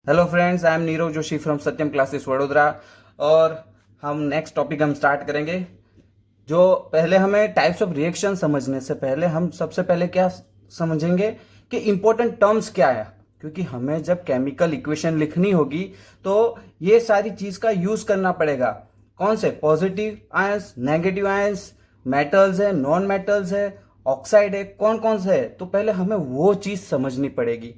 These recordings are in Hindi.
Hello friends, I am Nirav Joshi from Satyam classes Vadodara. और हम नेक्स्ट टॉपिक हम स्टार्ट करेंगे। जो पहले हमें टाइप्स ऑफ रिएक्शन समझने से पहले हम सबसे पहले क्या समझेंगे कि इम्पोर्टेंट टर्म्स क्या है, क्योंकि हमें जब केमिकल इक्वेशन लिखनी होगी तो ये सारी चीज का यूज करना पड़ेगा। कौन से? Positive ions, negative ions, metals है, नॉन मेटल्स है, ऑक्साइड है, कौन कौन से है, तो पहले हमें वो चीज समझनी पड़ेगी।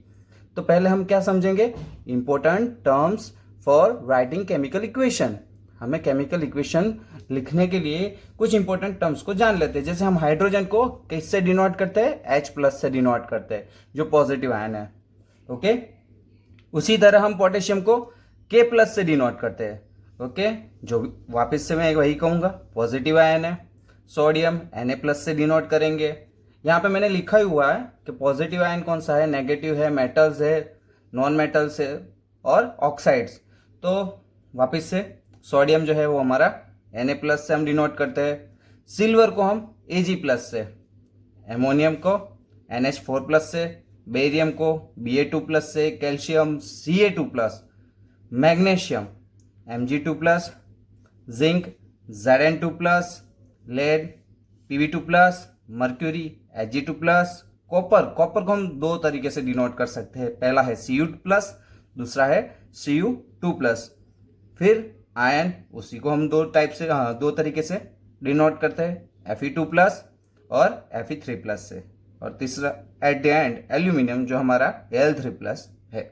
तो पहले हम क्या समझेंगे? Important terms for writing chemical equation. हमें केमिकल इक्वेशन लिखने के लिए कुछ इंपॉर्टेंट टर्म्स को जान लेते हैं। जैसे हम हाइड्रोजन को किससे डिनोट करते हैं? H+ से डिनोट करते हैं, जो पॉजिटिव आयन है। ओके, उसी तरह हम पोटेशियम को K+ से डिनोट करते हैं। ओके, जो वापस से मैं वही कहूंगा, पॉजिटिव आयन है। सोडियम Na+ से डिनोट करेंगे। यहाँ पे मैंने लिखा ही हुआ है कि पॉजिटिव आयन कौन सा है, नेगेटिव है, मेटल्स है, नॉन मेटल्स है और ऑक्साइड्स। तो वापस से सोडियम जो है वो हमारा Na+ से हम डिनोट करते हैं। सिल्वर को हम Ag+ से, एमोनियम को NH4+ से, बेरियम को Ba2+ से, calcium Ca2+, magnesium Mg2+, zinc Zn2+, lead Pb2+, mercury Hg2+, copper को हम दो तरीके से डिनोट कर सकते हैं। पहला है Cu+, दूसरा है Cu2+। फिर आयन, उसी को हम दो तरीके से डिनोट करते हैं, Fe2+ और Fe3+ से। और तीसरा एट द एंड एल्यूमिनियम, जो हमारा Al3+ है।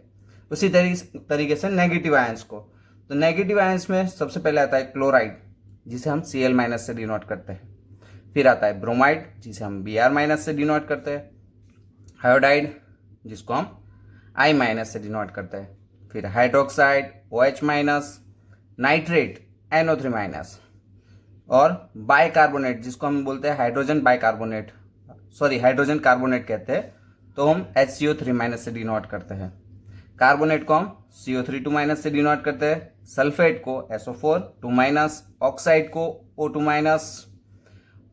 उसी तरीके से नेगेटिव आयंस को, तो नेगेटिव आयंस में सबसे पहले आता है क्लोराइड, जिसे हम Cl- से डिनोट करते हैं। फिर आता है ब्रोमाइड, जिसे हम Br- से डिनोट करते हैं। आयोडाइड, जिसको हम I- से डिनोट करते हैं। फिर हाइड्रोक्साइड OH-, नाइट्रेट NO3-, और बाइकार्बोनेट, जिसको हम बोलते हैं hydrogen bicarbonate, sorry hydrogen carbonate कहते हैं, तो हम HCO3- से डिनोट करते हैं। कार्बोनेट को हम CO3- से डिनोट करते हैं। सल्फेट को SO4-, ऑक्साइड को O2-,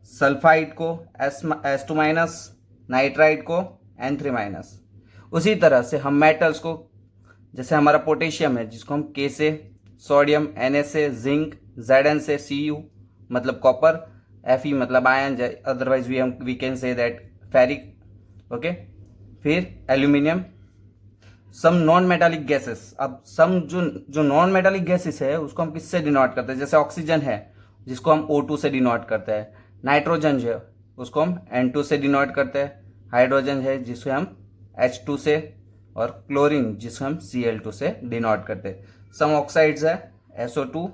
सल्फाइड को S2-, नाइट्राइड को N3-। उसी तरह से हम मेटल्स को, जैसे हमारा पोटेशियम है जिसको हम K से, सोडियम Na से, जिंक Zn से, Cu मतलब कॉपर, Fe मतलब iron, otherwise we can say that ferric. Okay, फिर aluminium. Some non metallic gases, अब सम जो नॉन मेटालिक गैसेस है उसको हम किससे डिनोट करते हैं? जैसे ऑक्सीजन है जिसको हम O2 से डिनोट करते हैं, नाइट्रोजन है उसको हम N2 से डिनोट करते हैं, हाइड्रोजन है जिसे हम H2 से, और क्लोरीन जिसे हम Cl2 से डिनोट करते हैं। सम ऑक्साइड्स है SO2,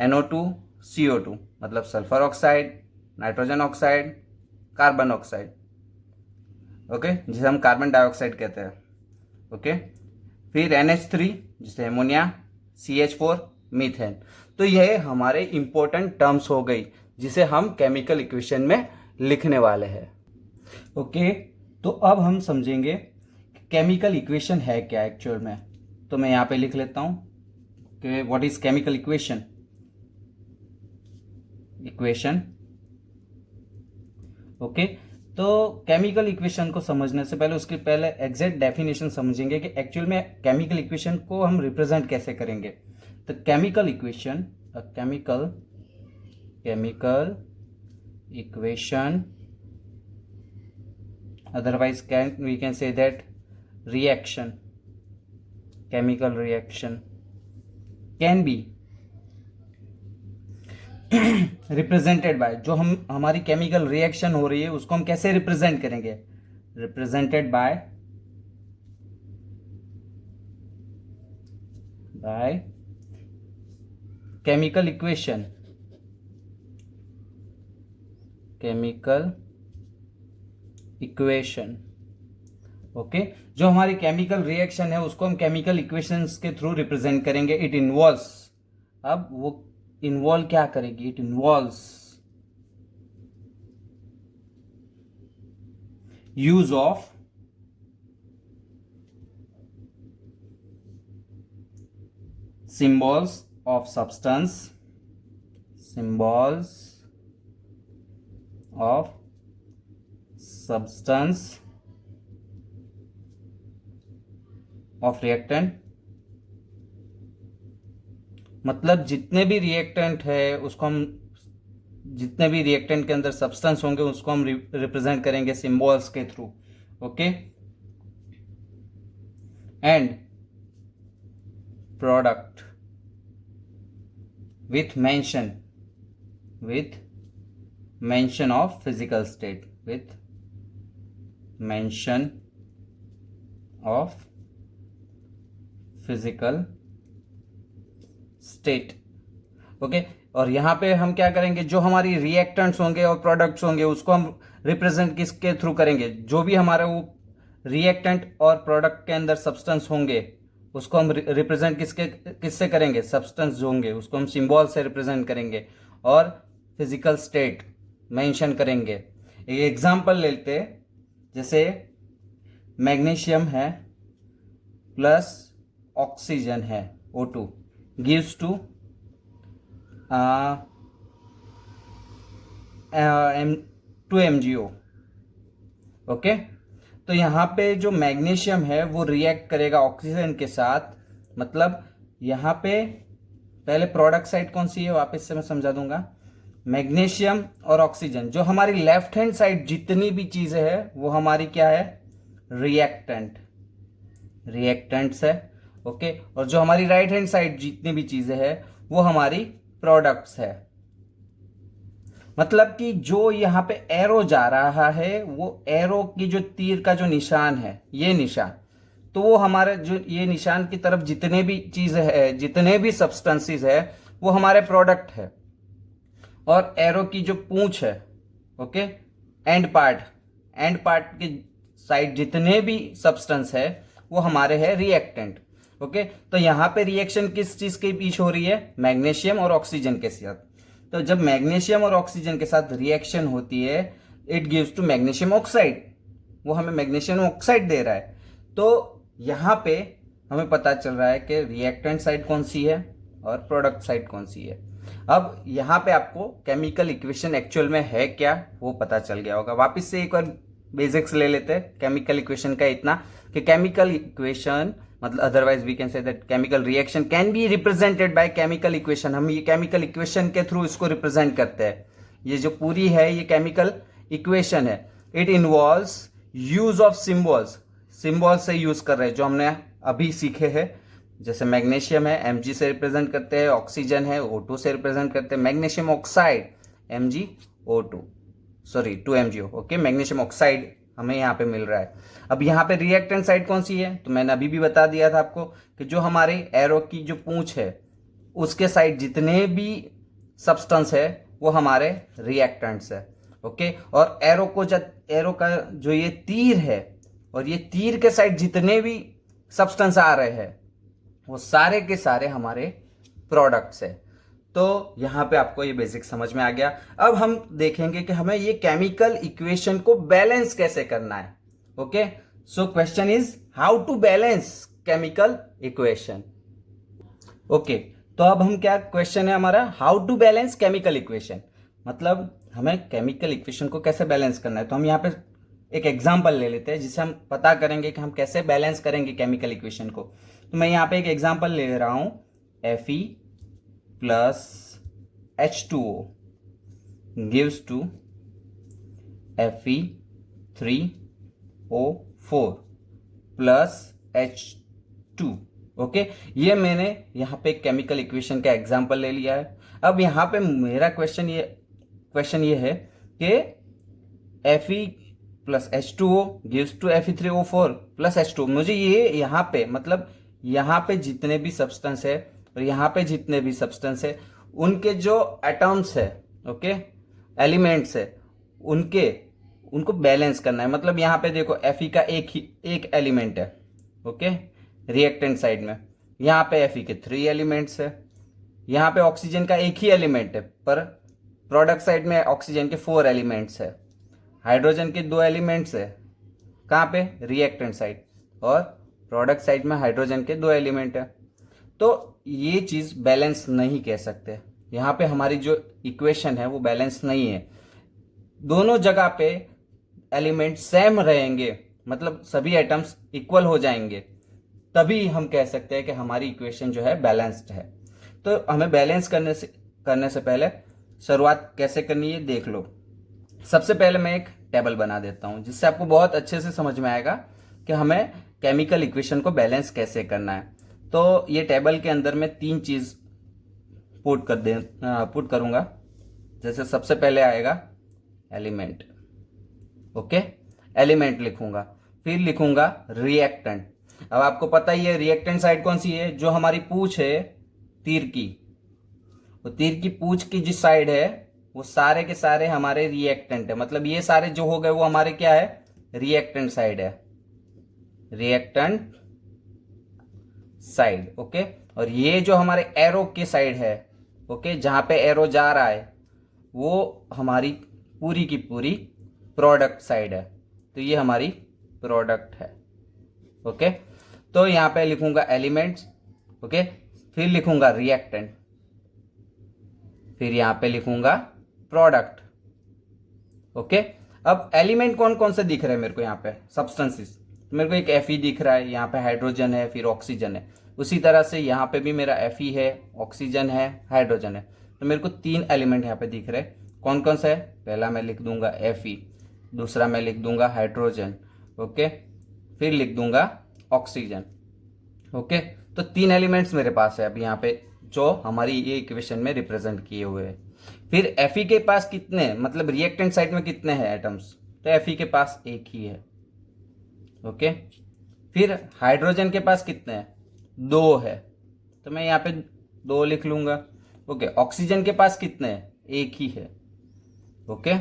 NO2, CO2 मतलब sulphur oxide, nitrogen oxide, carbon oxide. Okay, जिसे हम कार्बन डाइऑक्साइड कहते हैं। ओके, फिर NH3 जिसे एमोनिया, CH4 मीथेन। तो यह हमारे इंपॉर्टेंट टर्म्स हो गई जिसे हम केमिकल इक्वेशन में लिखने वाले हैं। ओके, तो अब हम समझेंगे केमिकल इक्वेशन है क्या एक्चुअल में। तो मैं यहां पे लिख लेता हूं कि what is chemical equation. Okay, तो केमिकल इक्वेशन को समझने से पहले उसके पहले एग्जैक्ट डेफिनेशन समझेंगे कि एक्चुअल में केमिकल इक्वेशन को हम रिप्रेजेंट कैसे करेंगे। तो chemical equation, chemical equation, otherwise we can say that reaction, chemical reaction can be represented by, जो हम हमारी केमिकल रिएक्शन हो रही है उसको हम कैसे रिप्रेजेंट करेंगे? Represented by chemical equation, chemical equation. Okay, जो हमारी केमिकल रिएक्शन है उसको हम केमिकल इक्वेशंस के थ्रू रिप्रेजेंट करेंगे। इट इन्वॉल्व्स, अब वो इन्वॉल्व क्या करेगी? It involves use of symbols of substance, symbols of substance of reactant मतलब जितने भी रिएक्टेंट है उसको हम, जितने भी रिएक्टेंट के अंदर सब्सटेंस होंगे उसको हम रिप्रेजेंट करेंगे सिंबल्स के through. Okay. And product with mention of physical state, with mention of physical state. Okay. और यहाँ पे हम क्या करेंगे, जो हमारी रिएक्टेंट्स होंगे और प्रोडक्ट्स होंगे उसको हम रिप्रेजेंट किसके थ्रू करेंगे, जो भी हमारा वो रिएक्टेंट और प्रोडक्ट के अंदर सब्सटेंस होंगे उसको हम रिप्रेजेंट किससे करेंगे, सब्सटेंस जो होंगे उसको हम सिंबल से रिप्रेजेंट करेंगे और फिजिकल स्टेट मेंशन करेंगे. एक एग्जांपल लेते, जैसे मैग्नीशियम है प्लस ऑक्सीजन है O2 gives to 2 MgO. Okay. तो यहाँ पे जो मैग्नीशियम है वो रिएक्ट करेगा ऑक्सीजन के साथ. मतलब यहाँ पे पहले प्रोडक्ट साइड कौन सी है वापस से मैं समझा दूंगा. मैग्नीशियम और ऑक्सीजन, जो हमारी लेफ्ट हैंड साइड जितनी भी चीजें है वो हमारी क्या है, रिएक्टेंट्स है. ओके. और जो हमारी राइट हैंड साइड जितनी भी चीजें है वो हमारी प्रोडक्ट्स है. मतलब कि जो यहाँ पे एरो जा रहा है वो एरो की जो तीर का जो निशान है, ये निशान, तो वो हमारे जो ये निशान की तरफ जितने भी चीजें है, जितने भी सब्सटेंसेस है वो हमारे प्रोडक्ट है. और एरो की जो पूंछ है, ओके, एंड पार्ट की साइड जितने भी सब्सटेंस है वो हमारे है रिएक्टेंट. ओके. तो यहाँ पे रिएक्शन किस चीज के बीच हो रही है, मैग्नीशियम और ऑक्सीजन के साथ. तो जब मैग्नीशियम और ऑक्सीजन के साथ रिएक्शन होती है it gives to magnesium oxide, वो हमें मैग्नीशियम ऑक्साइड दे रहा है. तो यहाँ पे हमें पता चल रहा है कि रिएक्टेंट साइड कौन सी है और प्रोडक्ट साइड कौन सी है. अब यहाँ पे आपको केमिकल इक्वेशन एक्चुअल में है क्या वो पता चल गया होगा. वापस से एक बार बेसिक्स ले लेते हैं केमिकल इक्वेशन का, इतना कि केमिकल इक्वेशन मतलब otherwise we can say that chemical reaction can be represented by chemical equation. हम ये केमिकल इक्वेशन के थ्रू इसको रिप्रेजेंट करते हैं. ये जो पूरी है ये केमिकल इक्वेशन है. It involves use of symbols से यूज कर रहे हैं जो हमने अभी सीखे हैं. जैसे मैग्नीशियम है Mg से रिप्रेजेंट करते हैं, ऑक्सीजन है O2 से रिप्रेजेंट करते हैं, magnesium oxide MgO2 sorry 2 MgO. Okay. Magnesium oxide हमें यहाँ पे मिल रहा है. अब यहाँ पे रिएक्टेंट साइड कौन सी है, तो मैंने अभी भी बता दिया था आपको कि जो हमारे एरो की जो पूंछ है उसके साइड जितने भी सब्सटेंस है वो हमारे रिएक्टेंट्स है. ओके. और एरो का जो ये तीर है और ये तीर के साइड जितने भी सब्सटेंस आ रहे हैं वो सारे के सारे हमारे प्रोडक्ट्स है. तो यहां पे आपको ये बेसिक समझ में आ गया. अब हम देखेंगे कि हमें ये केमिकल इक्वेशन को बैलेंस कैसे करना है. Okay. So question is how to balance chemical equation. Okay. तो अब हम क्या क्वेश्चन है हमारा, how to balance chemical equation. मतलब हमें केमिकल इक्वेशन को कैसे बैलेंस करना है. तो हम यहाँ पे एक एग्जाम्पल ले लेते हैं जिससे हम पता करेंगे कि हम कैसे बैलेंस करेंगे केमिकल इक्वेशन को. तो मैं यहाँ पे एक एग्जाम्पल ले रहा हूं Fe plus H2O gives to Fe3O4 plus H2. Okay. ये मैंने यहाँ पे केमिकल इक्वेशन का एग्जाम्पल ले लिया है. अब यहाँ पे मेरा क्वेश्चन ये है कि Fe plus H2O gives to Fe3O4 plus H2. मुझे ये यहाँ पे मतलब यहाँ पे जितने भी सब्सटेंस है और यहाँ पे जितने भी सब्सटेंस है उनके जो एटम्स है, ओके, एलिमेंट्स है, उनको बैलेंस करना है. मतलब यहाँ पे देखो Fe का एक एलिमेंट है, ओके, रिएक्टेंट साइड में. यहाँ पे Fe के 3 एलिमेंट्स है. यहाँ पे ऑक्सीजन का एक ही एलिमेंट है पर प्रोडक्ट साइड में ऑक्सीजन के 4 एलिमेंट्स है. हाइड्रोजन के 2 एलिमेंट्स है कहाँ पे, रिएक्टेंट साइड, और प्रोडक्ट साइड में हाइड्रोजन के 2 एलिमेंट है. तो ये चीज बैलेंस नहीं कह सकते. यहाँ पे हमारी जो इक्वेशन है वो बैलेंस नहीं है. दोनों जगह पे एलिमेंट सेम रहेंगे, मतलब सभी एटम्स इक्वल हो जाएंगे, तभी हम कह सकते हैं कि हमारी इक्वेशन जो है बैलेंस्ड है. तो हमें बैलेंस करने से पहले शुरुआत कैसे करनी है देख लो। सबसे पहले मैं एक टेबल बना देता हूं जिससे आपको बहुत अच्छे से समझ में आएगा कि हमें केमिकल इक्वेशन को बैलेंस कैसे करना है। तो ये टेबल के अंदर मैं 3 चीज पुट करूंगा। जैसे सबसे पहले आएगा एलिमेंट, ओके, एलिमेंट लिखूंगा, फिर लिखूंगा रिएक्टेंट। अब आपको पता ही है रिएक्टेंट साइड कौन सी है, जो हमारी पूंछ है तीर की, वो तीर की पूंछ की जिस साइड है वो सारे के सारे हमारे रिएक्टेंट है। मतलब ये सारे जो हो गए वो हमारे क्या है, रिएक्टेंट साइड है, रिएक्टेंट साइड, ओके। और ये जो हमारे एरो के साइड है, ओके, जहां पे एरो जा रहा है वो हमारी पूरी की पूरी प्रोडक्ट साइड है। तो ये हमारी प्रोडक्ट है, ओके। तो यहां पे लिखूंगा एलिमेंट्स, ओके, फिर लिखूंगा रिएक्टेंट, फिर यहां पे लिखूंगा प्रोडक्ट, ओके। अब एलिमेंट कौन कौन से दिख रहे हैं मेरे को यहाँ पे, सब्सटेंसेस, तो मेरे को एक Fe दिख रहा है, यहाँ पे हाइड्रोजन है, फिर ऑक्सीजन है। उसी तरह से यहाँ पे भी मेरा Fe है, ऑक्सीजन है, हाइड्रोजन है। तो मेरे को 3 एलिमेंट यहाँ पे दिख रहे हैं। कौन कौन सा है, पहला मैं लिख दूंगा Fe, दूसरा मैं लिख दूंगा हाइड्रोजन, ओके, फिर लिख दूंगा ऑक्सीजन, ओके। तो 3 एलिमेंट्स मेरे पास है अब यहाँ पे जो हमारी ये इक्वेशन में रिप्रेजेंट किए हुए हैं। फिर Fe के पास कितने, मतलब रिएक्टेंट साइड में कितने हैं एटम्स, तो Fe के पास एक ही है, ओके। फिर हाइड्रोजन के पास कितने हैं, 2 है, तो मैं यहाँ पे 2 लिख लूंगा, ओके। ऑक्सीजन के पास कितने हैं, एक ही है, ओके।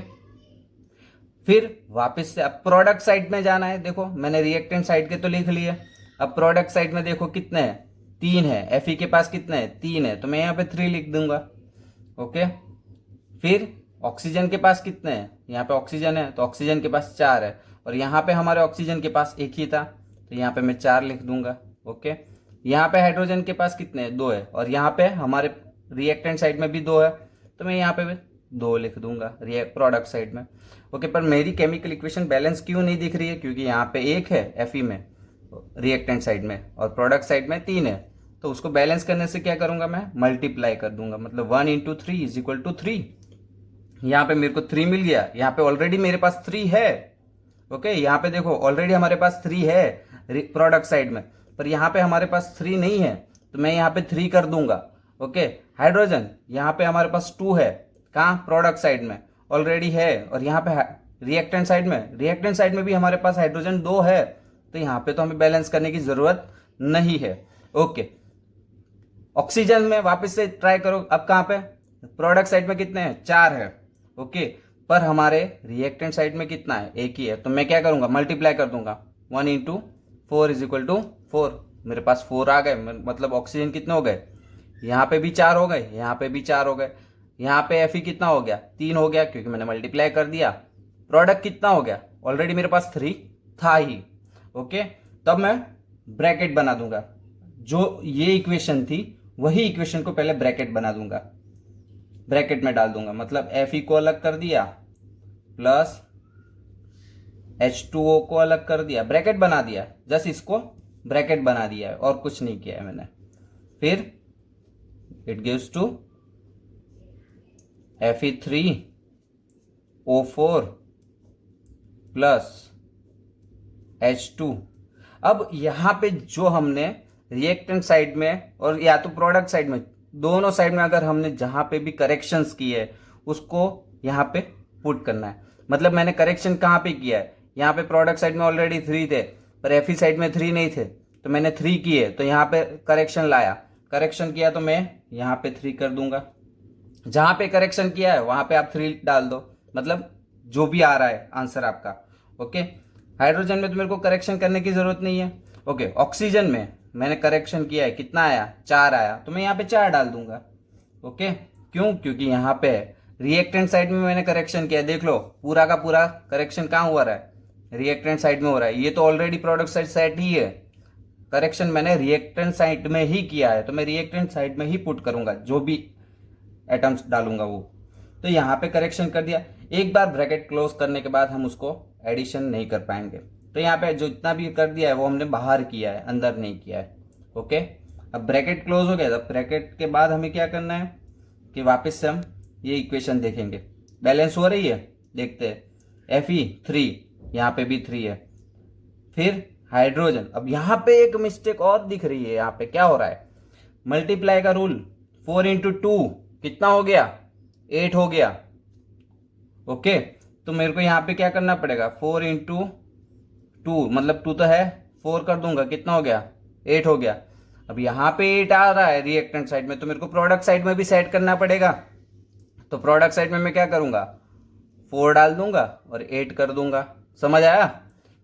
फिर वापस से अब प्रोडक्ट साइड में जाना है। देखो मैंने रिएक्टेंट साइड के तो लिख लिए, अब प्रोडक्ट साइड में देखो कितने हैं, 3 है। Fe के पास कितने हैं, 3 है, तो मैं यहाँ पे 3 लिख दूंगा, ओके। फिर ऑक्सीजन के पास कितने हैं, यहाँ पे ऑक्सीजन है तो ऑक्सीजन के पास 4 है, और यहाँ पे हमारे ऑक्सीजन के पास एक ही था तो यहाँ पे मैं 4 लिख दूंगा, ओके। यहाँ पे हाइड्रोजन के पास कितने हैं, 2 है, और यहाँ पे हमारे रिएक्टेंट साइड में भी 2 है तो मैं यहाँ पे 2 लिख दूंगा प्रोडक्ट साइड में, ओके। पर मेरी केमिकल इक्वेशन बैलेंस क्यों नहीं दिख रही है, क्योंकि यहाँ पे 1 है Fe में रिएक्टेंट साइड में और प्रोडक्ट साइड में 3 है। तो उसको बैलेंस करने से क्या करूंगा, मैं मल्टीप्लाई कर दूंगा, मतलब 1 × 3 = 3। यहाँ पे मेरे को 3 मिल गया, यहाँ पे ऑलरेडी मेरे पास 3 है, ओके। यहाँ पे देखो ऑलरेडी हमारे पास 3 है प्रोडक्ट साइड में, पर यहाँ पे हमारे पास 3 नहीं है तो मैं यहाँ पे 3 कर दूंगा, ओके। हाइड्रोजन यहाँ पे हमारे पास 2 है, कहाँ, प्रोडक्ट साइड में ऑलरेडी है, और यहाँ पे रिएक्टेंट साइड में भी हमारे पास हाइड्रोजन 2 है, तो यहाँ पे तो हमें बैलेंस करने की जरूरत नहीं है, ओके। ऑक्सीजन में वापस से ट्राई करो, अब कहाँ पे, प्रोडक्ट साइड में कितने हैं, 4 है, ओके। पर हमारे रिएक्टेंट साइड में कितना है, एक ही है, तो मैं क्या करूंगा, मल्टीप्लाई कर दूंगा, 1 × 4 = 4। मेरे पास 4 आ गए, मतलब ऑक्सीजन कितने हो गए, यहाँ पे भी 4 हो गए, यहाँ पे भी 4 हो गए, यहाँ पे Fe कितना हो गया, 3 हो गया क्योंकि मैंने मल्टीप्लाई कर दिया। प्रोडक्ट कितना हो गया, ऑलरेडी मेरे पास 3 था ही, ओके। तब मैं ब्रैकेट बना दूंगा, जो ये इक्वेशन थी वही इक्वेशन को पहले ब्रैकेट बना दूंगा, ब्रैकेट में डाल दूंगा, मतलब Fe को अलग कर दिया प्लस H2O को अलग कर दिया, ब्रैकेट बना दिया, जस्ट इसको ब्रैकेट बना दिया है और कुछ नहीं किया है मैंने। फिर it gives to Fe3O4 plus H2। अब यहां पे जो हमने रिएक्टेंट साइड में और या तो प्रोडक्ट साइड में, दोनों साइड में अगर हमने जहां पे भी करेक्शंस किए उसको यहां पे पुट करना है। मतलब मैंने करेक्शन कहां पे किया है, यहाँ पे प्रोडक्ट साइड में ऑलरेडी 3 थे पर Fe साइड में 3 नहीं थे तो मैंने 3 किए, तो यहाँ पे करेक्शन लाया, करेक्शन किया तो मैं यहाँ पे 3 कर दूंगा। जहां पे करेक्शन किया है वहां पे आप 3 डाल दो, मतलब जो भी आ रहा है आंसर आपका, ओके। हाइड्रोजन में तो मेरे को करेक्शन करने की जरूरत नहीं है, ओके। ऑक्सीजन में मैंने करेक्शन किया है, कितना आया, 4 आया, तो मैं यहाँ पे 4 डाल दूंगा, ओके। क्यों, क्योंकि यहाँ पे रिएक्टेंट साइड में मैंने करेक्शन किया, देख लो पूरा का पूरा करेक्शन कहाँ हुआ रहा है, रिएक्टेंट साइड में हो रहा है। ये तो ऑलरेडी प्रोडक्ट साइड ही है, करेक्शन मैंने रिएक्टेंट साइड में ही किया है, तो मैं रिएक्टेंट साइड में ही पुट करूंगा जो भी एटम्स डालूंगा वो। तो यहाँ पे करेक्शन कर दिया, एक बार ब्रैकेट क्लोज करने के बाद हम उसको एडिशन नहीं कर पाएंगे, तो यहाँ पे जो इतना भी कर दिया है वो हमने बाहर किया है, अंदर नहीं किया है, ओके। अब ब्रैकेट क्लोज हो गया, अब ब्रैकेट के बाद हमें क्या करना है कि वापस से हम ये इक्वेशन देखेंगे, बैलेंस हो रही है, देखते हैं Fe3, यहाँ पे भी 3 है। फिर हाइड्रोजन, अब यहाँ पे एक मिस्टेक और दिख रही है, यहाँ पे क्या हो रहा है, मल्टीप्लाई का रूल, 4 इंटू 2 कितना हो गया, 8 हो गया। ओके, तो मेरे को यहाँ पे क्या करना पड़ेगा, 4 इंटू 2 मतलब 2 तो है, 4 कर दूंगा, कितना हो गया, 8 हो गया। अब यहाँ पे 8 आ रहा है रिएक्टेंट साइड में, तो मेरे को प्रोडक्ट साइड में भी सेट करना पड़ेगा। तो प्रोडक्ट साइड में मैं क्या करूंगा, 4 डाल दूंगा और 8 कर दूंगा। समझ आया?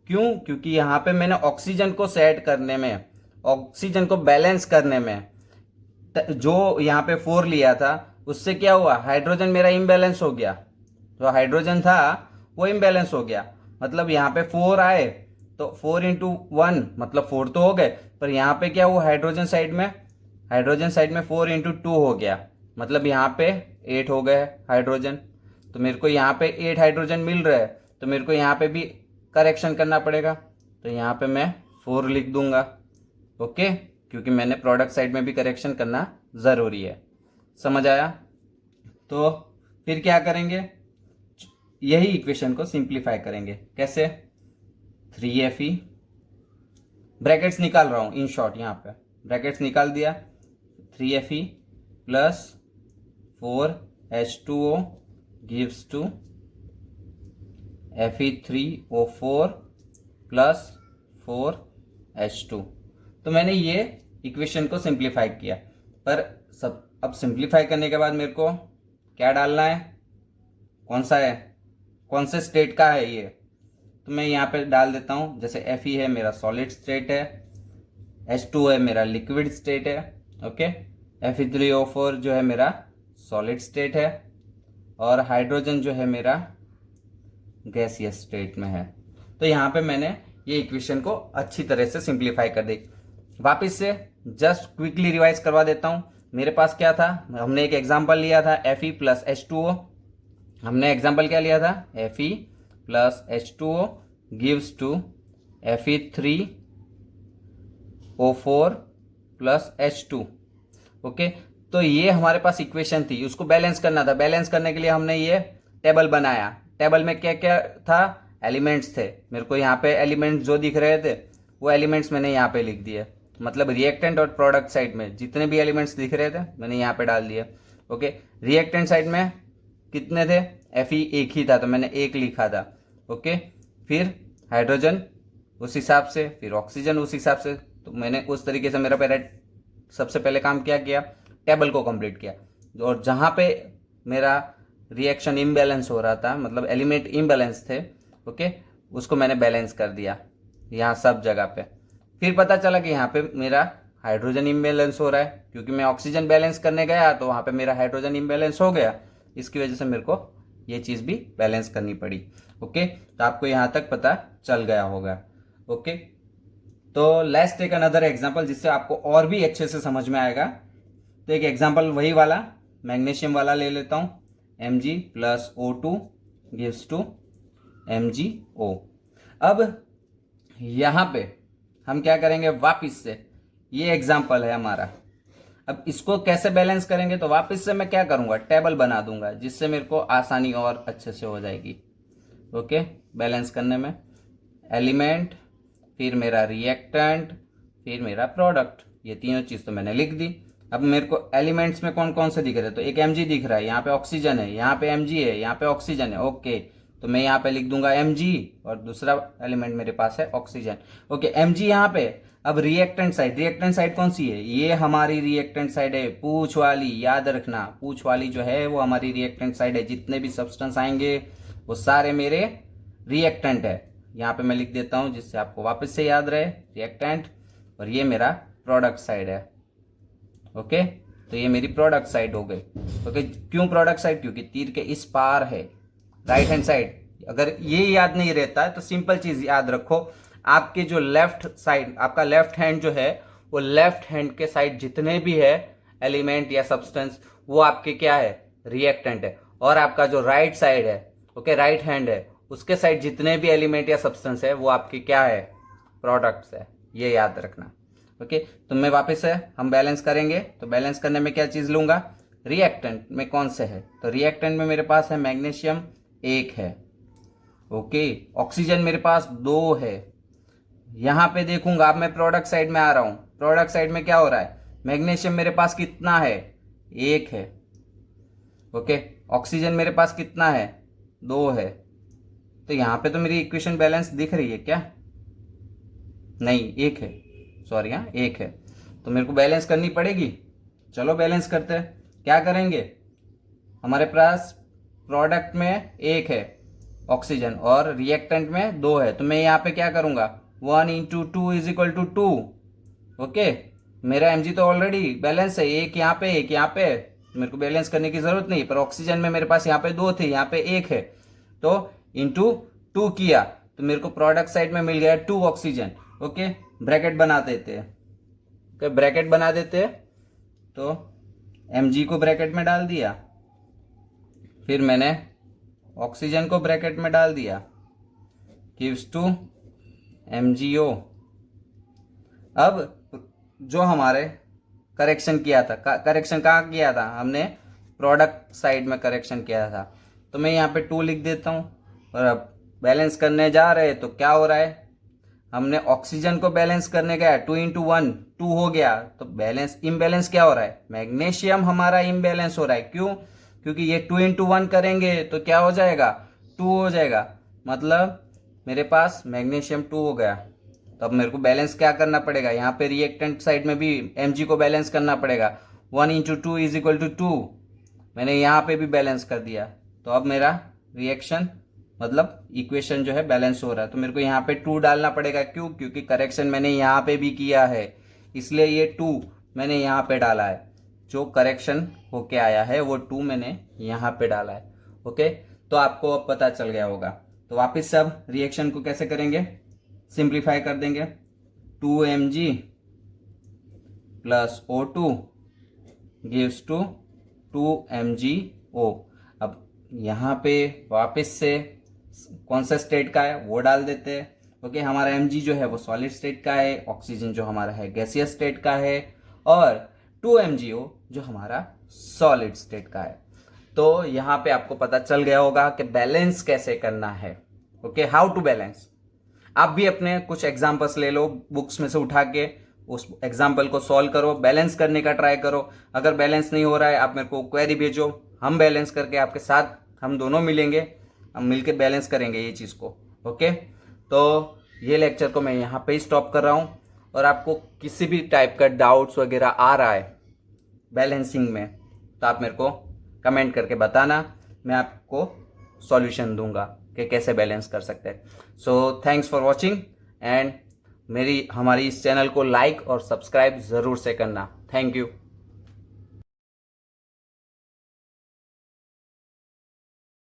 क्यों? क्योंकि यहाँ पे मैंने ऑक्सीजन को सेट करने में, ऑक्सीजन को बैलेंस करने में जो यहाँ पे 4 लिया था, उससे क्या हुआ, हाइड्रोजन मेरा इम्बैलेंस हो गया। जो हाइड्रोजन था वो इम्बैलेंस हो गया। मतलब यहाँ पे 4 आए तो 4 इंटू 1 मतलब 4 तो हो गए, पर यहाँ पे क्या हुआ, हाइड्रोजन साइड में 4 इंटू 2 हो गया, मतलब यहाँ पे 8 हो गए हाइड्रोजन। तो मेरे को यहाँ पे 8 हाइड्रोजन मिल रहा है, तो मेरे को यहाँ पे भी करेक्शन करना पड़ेगा, तो यहाँ पे मैं 4 लिख दूंगा। ओके, क्योंकि मैंने प्रोडक्ट साइड में भी करेक्शन करना ज़रूरी है। समझ आया? तो फिर क्या करेंगे, यही इक्वेशन को सिंप्लीफाई करेंगे। कैसे, 3Fe, ब्रैकेट्स निकाल रहा हूं इन शॉर्ट, यहाँ पे ब्रैकेट्स निकाल दिया, 3Fe plus 4H2O gives to Fe3O4 plus 4H2। तो मैंने ये इक्वेशन को सिंप्लीफाई किया, पर अब सिंप्लीफाई करने के बाद मेरे को क्या डालना है, कौन सा है, कौन से स्टेट का है ये, तो मैं यहाँ पे डाल देता हूँ। जैसे Fe है मेरा सॉलिड स्टेट है, H2 है मेरा लिक्विड स्टेट है, ओके, Fe3O4 जो है मेरा सॉलिड स्टेट है, और हाइड्रोजन जो है मेरा गैसियस स्टेट में है। तो यहाँ पे मैंने ये इक्वेशन को अच्छी तरह से सिंप्लीफाई कर दी। वापस से जस्ट क्विकली रिवाइज करवा देता हूँ। मेरे पास क्या था, हमने एक एग्जांपल लिया था Fe प्लस H2O। हमने एग्जांपल क्या लिया था, Fe plus H2O gives to Fe3O4 plus H2। Okay, तो ये हमारे पास इक्वेशन थी, उसको बैलेंस करना था। बैलेंस करने के लिए हमने ये टेबल बनाया। टेबल में क्या क्या था, एलिमेंट्स थे। मेरे को यहाँ पे एलिमेंट्स जो दिख रहे थे वो एलिमेंट्स मैंने यहाँ पे लिख दिए, मतलब रिएक्टेंट और प्रोडक्ट साइड में जितने भी एलिमेंट्स दिख रहे थे मैंने यहाँ पे डाल दिए। ओके, रिएक्टेंट साइड में कितने थे, Fe एक ही था तो मैंने 1 लिखा था। ओके, फिर हाइड्रोजन उस हिसाब से, फिर ऑक्सीजन उस हिसाब से। तो मैंने उस तरीके से मेरा पहले सबसे पहले काम क्या किया, टेबल को कंप्लीट किया, और जहाँ पे मेरा रिएक्शन इम्बैलेंस हो रहा था, मतलब एलिमेंट इम्बैलेंस थे, ओके, उसको मैंने बैलेंस कर दिया यहाँ सब जगह पे। फिर पता चला कि यहाँ पे मेरा हाइड्रोजन इम्बैलेंस हो रहा है, क्योंकि मैं ऑक्सीजन बैलेंस करने गया तो वहाँ पे मेरा हाइड्रोजन इम्बैलेंस हो गया। इसकी वजह से मेरे को ये चीज़ भी बैलेंस करनी पड़ी। ओके, तो आपको यहाँ तक पता चल गया होगा। ओके, तो लेट्स टेक अनदर एग्जांपल जिससे आपको और भी अच्छे से समझ में आएगा। तो एक एग्जांपल वही वाला मैग्नीशियम वाला ले लेता हूँ, Mg plus O2 gives to MgO। अब यहाँ पे हम क्या करेंगे, वापस से ये एग्जांपल है हमारा। अब इसको कैसे बैलेंस करेंगे, तो वापस से मैं क्या करूँगा, टेबल बना दूंगा, जिससे मेरे को आसानी और अच्छे से हो जाएगी। ओके, बैलेंस करने में एलिमेंट, फिर मेरा रिएक्टेंट, फिर मेरा प्रोडक्ट, ये तीनों चीज़ तो मैंने लिख दी। अब मेरे को एलिमेंट्स में कौन कौन से दिख रहे हैं, तो एक Mg दिख रहा है, यहाँ पे ऑक्सीजन है, यहाँ पे Mg है, यहाँ पे ऑक्सीजन है। ओके, तो मैं यहाँ पे लिख दूंगा Mg, और दूसरा एलिमेंट मेरे पास है ऑक्सीजन। ओके, Mg यहाँ पे। अब रिएक्टेंट साइड कौन सी है, ये हमारी रिएक्टेंट साइड है, पूछ वाली, याद रखना, पूछ वाली जो है वो हमारी रिएक्टेंट साइड है। जितने भी सब्सटेंस आएंगे वो सारे मेरे रिएक्टेंट है। यहाँ पे मैं लिख देता हूँ जिससे आपको वापस से याद रहे, रिएक्टेंट, और ये मेरा प्रोडक्ट साइड है। ओके, तो ये मेरी प्रोडक्ट साइड हो गई। ओके, क्यों प्रोडक्ट साइड, क्योंकि तीर के इस पार है राइट हैंड साइड। अगर ये याद नहीं रहता है तो सिंपल चीज याद रखो, आपके जो लेफ्ट साइड, आपका लेफ्ट हैंड जो है वो लेफ्ट हैंड के साइड जितने भी है एलिमेंट या सब्सटेंस वो आपके क्या है, रिएक्टेंट है। और आपका जो राइट साइड है, ओके, राइट हैंड है, उसके साइड जितने भी एलिमेंट या सब्सटेंस है वो आपके क्या है, प्रोडक्ट्स है। ये याद रखना। ओके, तो मैं वापस से हम बैलेंस करेंगे, तो बैलेंस करने में क्या चीज़ लूँगा, रिएक्टेंट में कौन से है, तो रिएक्टेंट में मेरे पास है मैग्नीशियम 1 है। ओके, ऑक्सीजन मेरे पास 2 है। यहाँ पे देखूंगा, अब मैं प्रोडक्ट साइड में आ रहा हूँ, प्रोडक्ट साइड में क्या हो रहा है, मैग्नीशियम मेरे पास कितना है, 1 है। ओके, ऑक्सीजन मेरे पास कितना है, 2 है। तो यहाँ पे तो मेरी इक्वेशन बैलेंस दिख रही है क्या, नहीं 1 है, सॉरी, हाँ 1 है। तो मेरे को बैलेंस करनी पड़ेगी, चलो बैलेंस करते हैं। क्या करेंगे, हमारे पास प्रोडक्ट में 1 है ऑक्सीजन और रिएक्टेंट में 2 है, तो मैं यहाँ पे क्या करूँगा, 1 into 2 is equal to 2। Okay, मेरा mg तो ऑलरेडी बैलेंस है, एक यहाँ पे एक यहाँ पे, मेरे को बैलेंस करने की जरूरत नहीं। पर ऑक्सीजन में मेरे पास यहाँ पे 2 थे, यहाँ पे 1 है, तो इंटू 2 किया तो मेरे को प्रोडक्ट साइड में मिल गया 2 ऑक्सीजन। ओके, ब्रैकेट बना देते हैं, ओके ब्रैकेट बना देते हैं, तो mg को ब्रैकेट में डाल दिया, फिर मैंने ऑक्सीजन को ब्रैकेट में डाल दिया, गिव्स टू MgO। अब जो हमारे करेक्शन किया था, करेक्शन कहाँ किया था हमने, प्रोडक्ट साइड में करेक्शन किया था, तो मैं यहाँ पे 2 लिख देता हूँ। और अब बैलेंस करने जा रहे हैं तो क्या हो रहा है, हमने ऑक्सीजन को बैलेंस करने गया, 2 इंटू 1 2 हो गया, तो बैलेंस इम्बैलेंस क्या हो रहा है, मैग्नीशियम हमारा इम्बैलेंस हो रहा है। क्यों, क्योंकि ये 2 इंटू 1 करेंगे तो क्या हो जाएगा, 2 हो जाएगा, मतलब मेरे पास मैग्नीशियम 2 हो गया। तो अब मेरे को बैलेंस क्या करना पड़ेगा, यहाँ पे रिएक्टेंट साइड में भी mg को बैलेंस करना पड़ेगा, 1 इंटू 2 इज इक्वल टू 2, मैंने यहाँ पे भी बैलेंस कर दिया, तो अब मेरा रिएक्शन मतलब इक्वेशन जो है बैलेंस हो रहा है। तो मेरे को यहाँ पे 2 डालना पड़ेगा, क्यों, क्योंकि करेक्शन मैंने यहाँ पे भी किया है, इसलिए ये 2 मैंने यहाँ पे डाला है, जो करेक्शन होके आया है वो 2 मैंने यहाँ पे डाला है। ओके, तो आपको अब पता चल गया होगा। तो वापस से अब रिएक्शन को कैसे करेंगे, सिंप्लीफाई कर देंगे, 2mg plus O2 gives to 2MgO। अब यहाँ पे वापस से कौन सा स्टेट का है वो डाल देते हैं। ओके, हमारा mg जो है वो सॉलिड स्टेट का है, ऑक्सीजन जो हमारा है गैसियस स्टेट का है, और 2MgO जो हमारा सॉलिड स्टेट का है। तो यहाँ पे आपको पता चल गया होगा कि बैलेंस कैसे करना है। Okay, how to balance. आप भी अपने कुछ एग्जाम्पल्स ले लो बुक्स में से उठा के, उस एग्जाम्पल को सॉल्व करो, बैलेंस करने का ट्राई करो। अगर बैलेंस नहीं हो रहा है, आप मेरे को क्वेरी भेजो, हम बैलेंस करके आपके साथ हम दोनों मिलेंगे, हम मिलके बैलेंस करेंगे ये चीज़ को। ओके, तो ये लेक्चर को मैं यहाँ पे ही स्टॉप कर रहा हूँ, और आपको किसी भी टाइप का डाउट्स वगैरह आ रहा है बैलेंसिंग में, तो आप मेरे को कमेंट करके बताना, मैं आपको सॉल्यूशन दूंगा कि कैसे बैलेंस कर सकते हैं। So thanks for watching, and हमारी इस चैनल को लाइक और सब्सक्राइब ज़रूर से करना। Thank you.